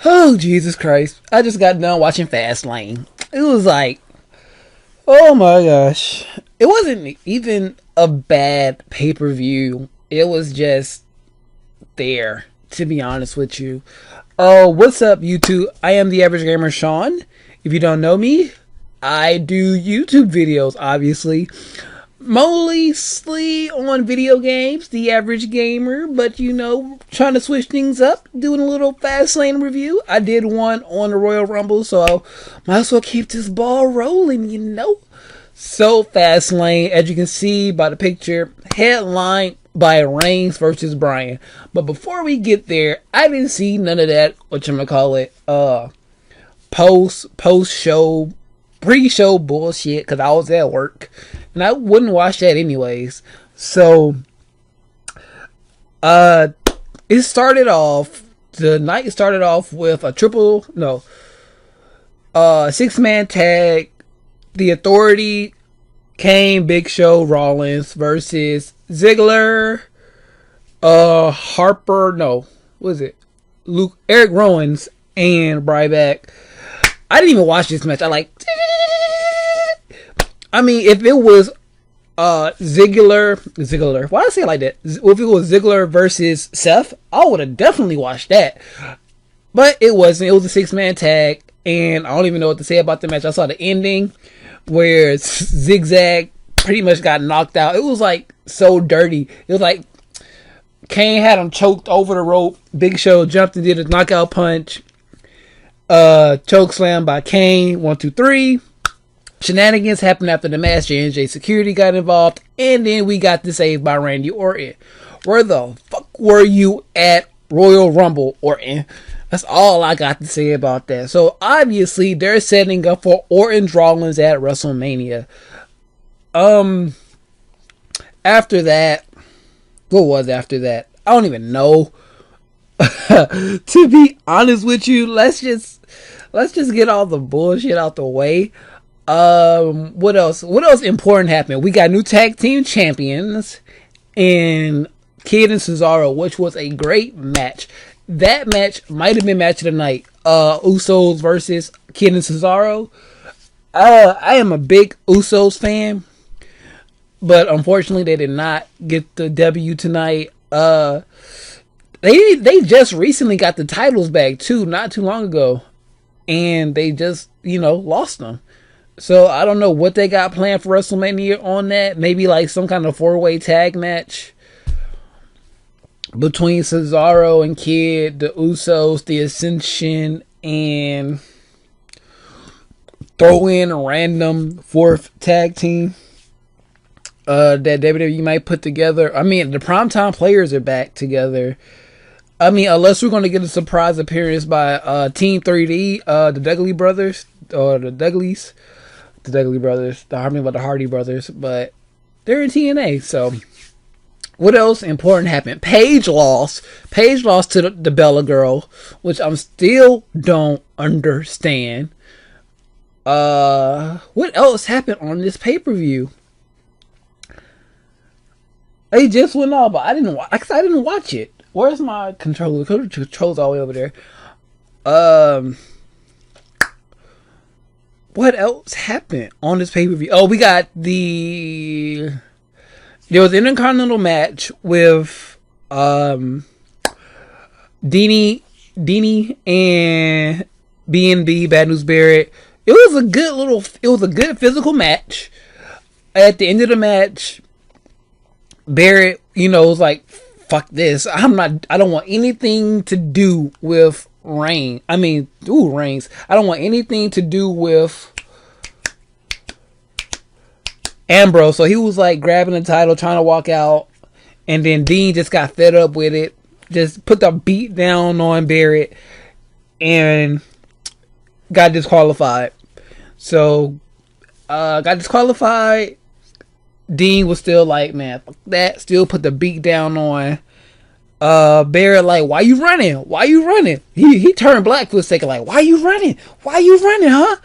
Oh, Jesus Christ. I just got done watching FastLane. It was like, oh my gosh. It wasn't even a bad pay-per-view. It was just there, to be honest with you. Oh, what's up, YouTube? I am the average gamer, Shawn. If you don't know me, I do YouTube videos, obviously. Mostly on video games, the average gamer, but you know, trying to switch things up, doing a little FastLane review. I did one on the Royal Rumble, so I might as well keep this ball rolling, you know. So FastLane, as you can see by the picture, headlined by Reigns versus Bryan. But before we get there, I didn't see none of that, post-show, pre-show bullshit, because I was at work. And I wouldn't watch that anyways. So, the night started off with a six-man tag. The Authority, Kane, Big Show, Rollins versus Ziggler, Eric Rowan's, and Ryback. I didn't even watch this match. If it was Ziggler, why did I say it like that? If it was Ziggler versus Seth, I would have definitely watched that. But it wasn't. It was a six-man tag, and I don't even know what to say about the match. I saw the ending where Zigzag pretty much got knocked out. It was like so dirty. It was like Kane had him choked over the rope. Big Show jumped and did a knockout punch. Choke slam by Kane. 1, 2, 3. Shenanigans happened after the match. J&J Security got involved, and then we got the save by Randy Orton. Where the fuck were you at Royal Rumble, Orton? That's all I got to say about that. So obviously they're setting up for Orton's Rollins at WrestleMania. After that, what was after that? I don't even know. To be honest with you, let's just get all the bullshit out the way. What else important happened? We got new tag team champions in Kid and Cesaro, which was a great match. That match might have been match of the night. Usos versus Kid and Cesaro. I am a big Usos fan, but unfortunately they did not get the W tonight. They just recently got the titles back too, not too long ago, and they just lost them. So I don't know what they got planned for WrestleMania on that. Maybe like some kind of 4-way tag match between Cesaro and Kid, the Usos, the Ascension, and throw in a random 4th tag team that WWE might put together. The Primetime Players are back together. Unless we're going to get a surprise appearance by Team 3D, the Dudley brothers, or the Dudleys. The Dudley brothers. I'm talking about the Hardy brothers, but they're in TNA, so... What else important happened? Paige lost to the Bella girl, which I'm still don't understand. What else happened on this pay-per-view? They just went off, but I didn't watch it. Where's my controller? The controller's all the way over there. What else happened on this pay-per-view? Oh, we got there was an Intercontinental match with Deanie and B&B, Bad News Barrett. It was a good physical match. At the end of the match, Barrett, was like, fuck this. I don't want anything to do with Reigns. I don't want anything to do with Ambrose. So he was like grabbing the title, trying to walk out, and then Dean just got fed up with it, just put the beat down on Barrett, and got disqualified. So got disqualified. Dean was still like, man, fuck that. Still put the beat down on Barrett, like, why you running? He turned black for a second, like, why you running, huh?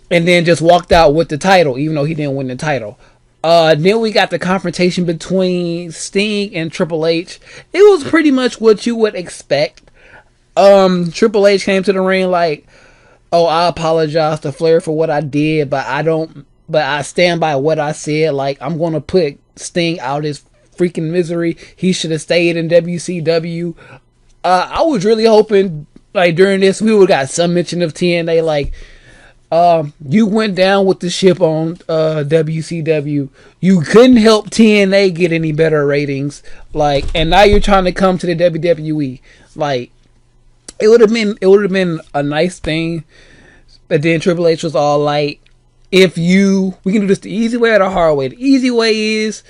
And then just walked out with the title, even though he didn't win the title. Then we got the confrontation between Sting and Triple H. It was pretty much what you would expect. Triple H came to the ring like, oh, I apologize to Flair for what I did, but I stand by what I said. Like, I'm gonna put Sting out his freaking misery. He should have stayed in WCW. I was really hoping, like, during this, we would got some mention of TNA. Like, you went down with the ship on WCW. You couldn't help TNA get any better ratings. Like, and now you're trying to come to the WWE. Like, it would have been a nice thing. But then Triple H was all like, we can do this the easy way or the hard way. The easy way is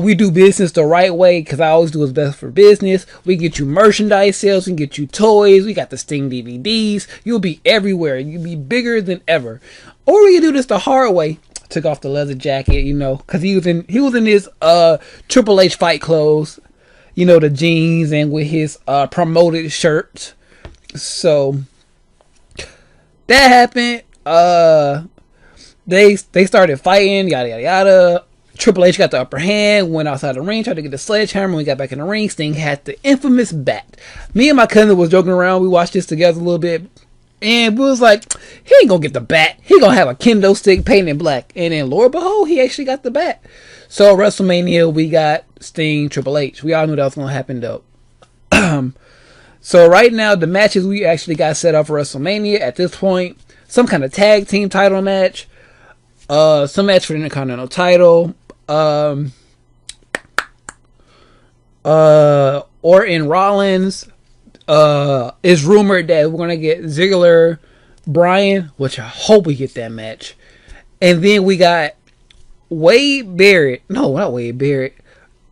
we do business the right way, because I always do what's best for business. We get you merchandise sales, we can get you toys, we got the Sting DVDs. You'll be everywhere. You'll be bigger than ever. Or we can do this the hard way. Took off the leather jacket, because he was in his Triple H fight clothes, the jeans, and with his promoted shirt. So that happened. They started fighting, yada yada yada. Triple H got the upper hand, went outside the ring, tried to get the sledgehammer. When we got back in the ring, Sting had the infamous bat. Me and my cousin was joking around. We watched this together a little bit, and we was like, he ain't gonna get the bat. He gonna have a kendo stick painted black. And then, Lord behold, he actually got the bat. So WrestleMania, we got Sting, Triple H. We all knew that was gonna happen though. So right now, the matches we actually got set up for WrestleMania at this point, some kind of tag team title match, some match for the Intercontinental title, Orton Rollins, is rumored that we're gonna get Ziggler, Bryan, which I hope we get that match. And then we got Wade Barrett, no, not Wade Barrett,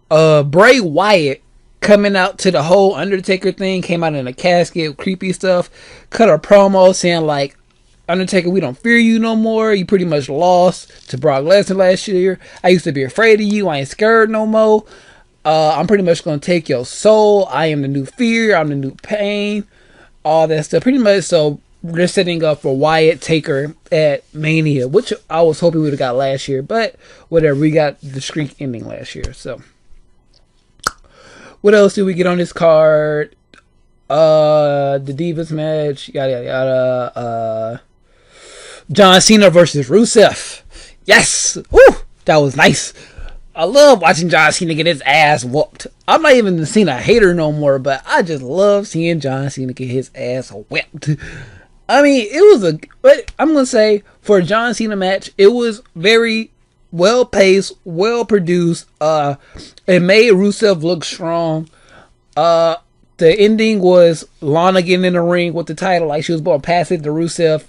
Bray Wyatt coming out to the whole Undertaker thing, came out in a casket, creepy stuff, cut a promo saying like, Undertaker, we don't fear you no more. You pretty much lost to Brock Lesnar last year. I used to be afraid of you. I ain't scared no more. I'm pretty much going to take your soul. I am the new fear. I'm the new pain. All that stuff. Pretty much, so they're setting up for Wyatt Taker at Mania, which I was hoping we would have got last year. But whatever, we got the streak ending last year. So what else did we get on this card? The Divas match, yada yada yada. John Cena versus Rusev. Yes! Woo! That was nice. I love watching John Cena get his ass whooped. I'm not even a Cena hater no more, but I just love seeing John Cena get his ass whipped. I mean, but I'm going to say, for a John Cena match, it was very well paced, well produced. It made Rusev look strong. The ending was Lana getting in the ring with the title, like she was going to pass it to Rusev,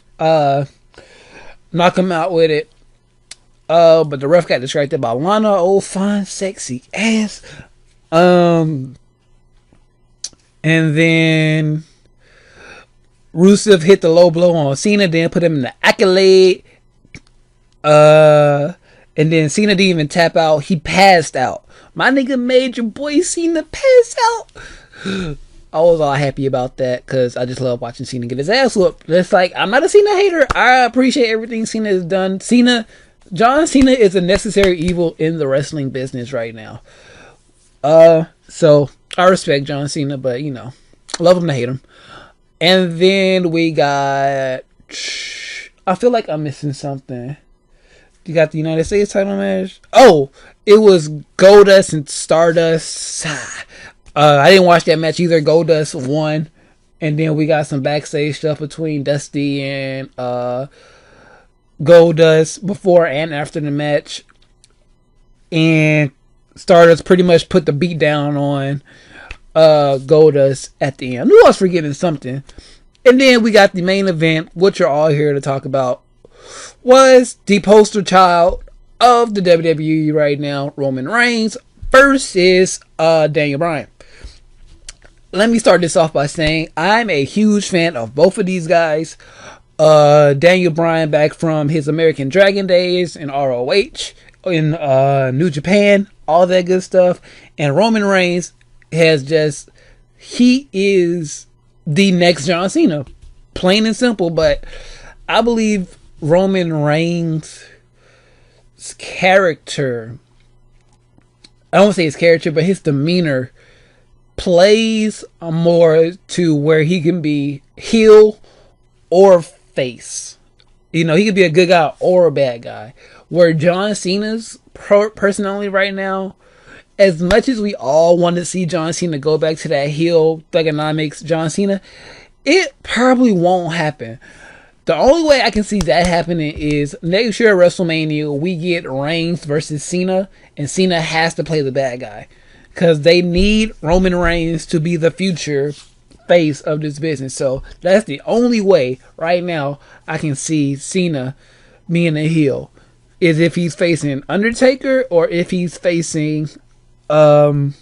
knock him out with it. But the ref got distracted by Lana, old fine, sexy ass. And then Rusev hit the low blow on Cena, then put him in the accolade. And then Cena didn't even tap out. He passed out. My nigga made your boy Cena pass out. I was all happy about that because I just love watching Cena get his ass whooped. It's like, I'm not a Cena hater. I appreciate everything Cena has done. John Cena is a necessary evil in the wrestling business right now. So I respect John Cena, but love him to hate him. And then we got, I feel like I'm missing something. You got the United States title match. Oh, it was Goldust and Stardust. I didn't watch that match either. Goldust won. And then we got some backstage stuff between Dusty and Goldust before and after the match. And Stardust pretty much put the beat down on Goldust at the end. I knew I was forgetting something. And then we got the main event, what you're all here to talk about, was the poster child of the WWE right now, Roman Reigns versus Daniel Bryan. Let me start this off by saying I'm a huge fan of both of these guys. Daniel Bryan, back from his American Dragon days in ROH, in New Japan, all that good stuff. And Roman Reigns he is the next John Cena. Plain and simple, but I believe Roman Reigns' character, I don't want to say his character, but his demeanor plays more to where he can be heel or face. You know, he could be a good guy or a bad guy. Where John Cena's personally right now, as much as we all want to see John Cena go back to that heel thugonomics John Cena, it probably won't happen. The only way I can see that happening is next year at WrestleMania, we get Reigns versus Cena, and Cena has to play the bad guy. Because they need Roman Reigns to be the future face of this business. So that's the only way right now I can see Cena being a heel, is if he's facing Undertaker or if he's facing Roman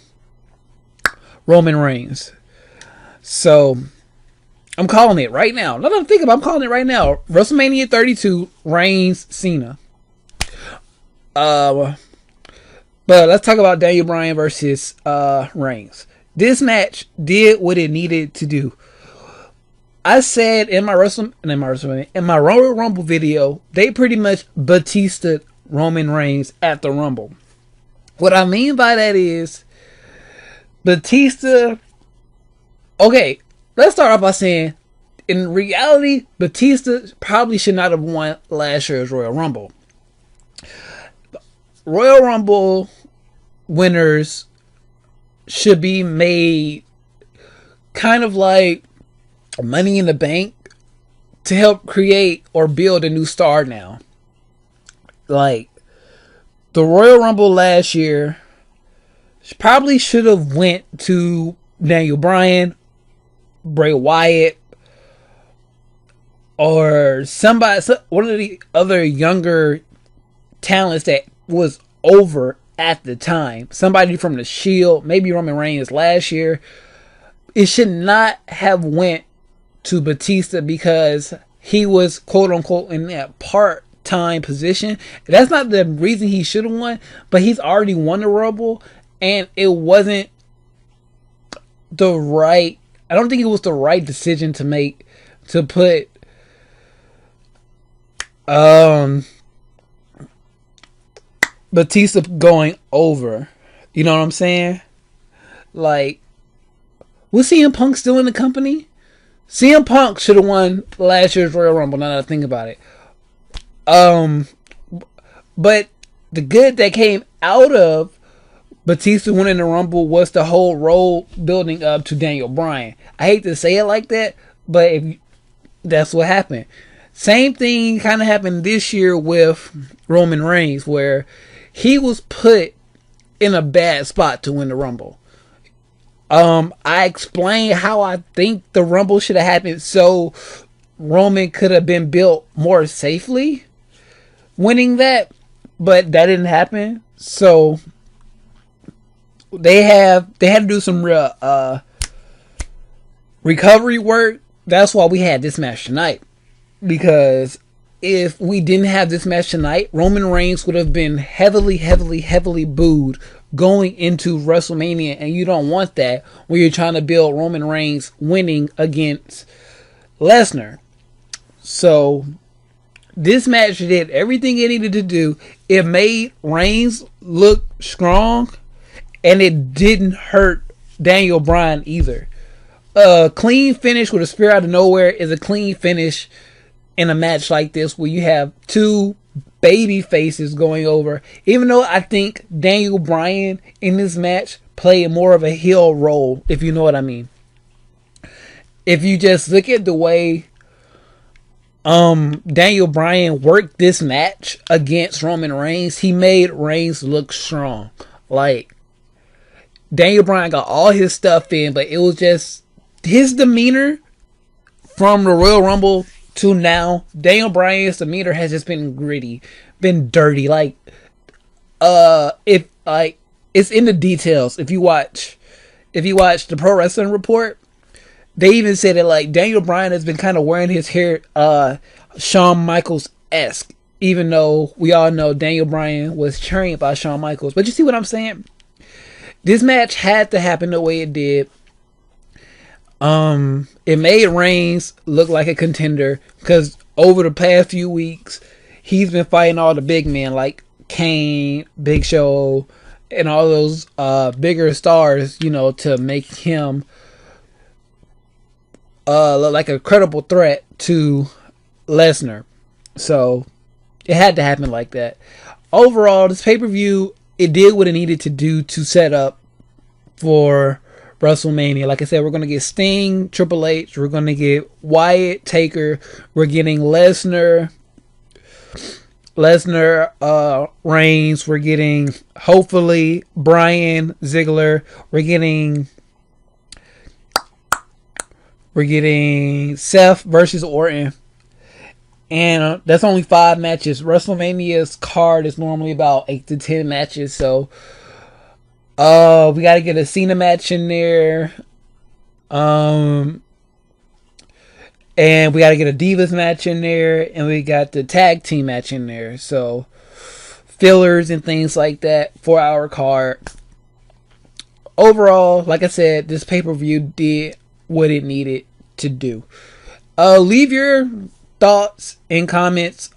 Reigns. So I'm calling it right now. Not to think about, I'm calling it right now. WrestleMania 32, Reigns, Cena. But let's talk about Daniel Bryan versus Reigns. This match did what it needed to do. I said in my Royal Rumble video, they pretty much Batista Roman Reigns at the Rumble. What I mean by that is Batista. Okay, let's start off by saying, in reality, Batista probably should not have won last year's Royal Rumble. Royal Rumble winners should be made kind of like Money in the Bank to help create or build a new star now. Like, the Royal Rumble last year probably should have went to Daniel Bryan, Bray Wyatt, or somebody, one of the other younger talents that was over at the time. Somebody from the Shield, maybe Roman Reigns last year. It should not have went to Batista because he was quote unquote in that part-time position. That's not the reason he should have won, but he's already won the Rumble, and it wasn't the right, I don't think it was the right decision to make, to put Batista going over. You know what I'm saying? Like, was CM Punk still in the company? CM Punk should have won last year's Royal Rumble, now that I think about it. But the good that came out of Batista winning the Rumble was the whole road building up to Daniel Bryan. I hate to say it like that, but that's what happened. Same thing kind of happened this year with Roman Reigns, where he was put in a bad spot to win the Rumble. I explained how I think the Rumble should have happened so Roman could have been built more safely winning that, but that didn't happen. So they had to do some real recovery work. That's why we had this match tonight. Because if we didn't have this match tonight, Roman Reigns would have been heavily booed going into WrestleMania, and you don't want that when you're trying to build Roman Reigns winning against Lesnar. So this match did everything it needed to do. It made Reigns look strong, and it didn't hurt Daniel Bryan either. A clean finish with a spear out of nowhere is a clean finish in a match like this, where you have two baby faces going over. Even though I think Daniel Bryan in this match played more of a heel role, if you know what I mean. If you just look at the way Daniel Bryan worked this match against Roman Reigns, he made Reigns look strong. Like, Daniel Bryan got all his stuff in, but it was just his demeanor from the Royal Rumble to now. Daniel Bryan's demeanor has just been gritty, been dirty. Like, it's in the details. If you watch the Pro Wrestling Report, they even said that, like, Daniel Bryan has been kind of wearing his hair Shawn Michaels-esque, even though we all know Daniel Bryan was trained by Shawn Michaels. But you see what I'm saying? This match had to happen the way it did. It made Reigns look like a contender, because over the past few weeks, he's been fighting all the big men like Kane, Big Show, and all those bigger stars, you know, to make him look like a credible threat to Lesnar. So it had to happen like that. Overall, this pay-per-view, it did what it needed to do to set up for WrestleMania. Like I said, we're going to get Sting, Triple H, we're going to get Wyatt, Taker, we're getting Lesnar, Reigns, we're getting, hopefully, Bryan, Ziggler, we're getting Seth versus Orton. And that's only 5 matches. WrestleMania's card is normally about 8 to 10 matches. So we got to get a Cena match in there. And we got to get a Divas match in there. And we got the tag team match in there. So fillers and things like that for our card. Overall, like I said, this pay-per-view did what it needed to do. Leave your thoughts and comments.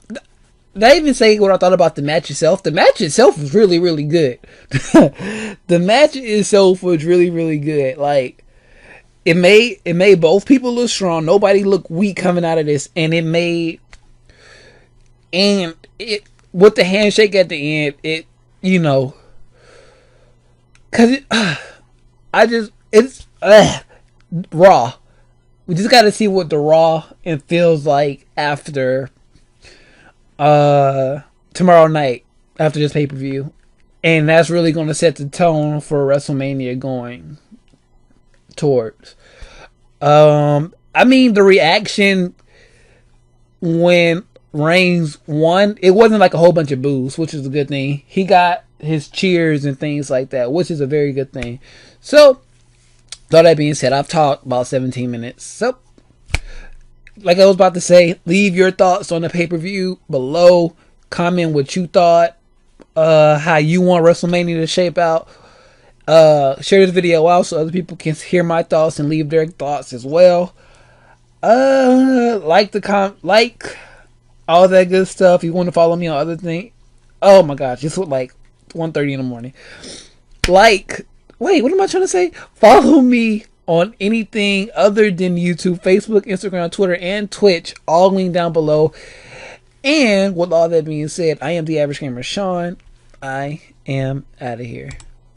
Did I even say what I thought about the match itself? The match itself was really, really good. The match itself was really, really good. Like, it made both people look strong. Nobody looked weak coming out of this, and it with the handshake at the end, it, you know, cause it's Raw. We just got to see what the Raw it feels like after tomorrow night, after this pay-per-view. And that's really going to set the tone for WrestleMania going towards. I mean, the reaction when Reigns won, it wasn't like a whole bunch of boos, which is a good thing. He got his cheers and things like that, which is a very good thing. So, all that being said, I've talked about 17 minutes. So, like I was about to say, leave your thoughts on the pay-per-view below. Comment what you thought, how you want WrestleMania to shape out. Share this video out so other people can hear my thoughts and leave their thoughts as well. Like all that good stuff. You want to follow me on other things? Oh my gosh, it's like 1:30 in the morning. Wait, what am I trying to say? Follow me on anything other than YouTube, Facebook, Instagram, Twitter, and Twitch. All linked down below. And with all that being said, I am the average gamer, Shawn. I am out of here.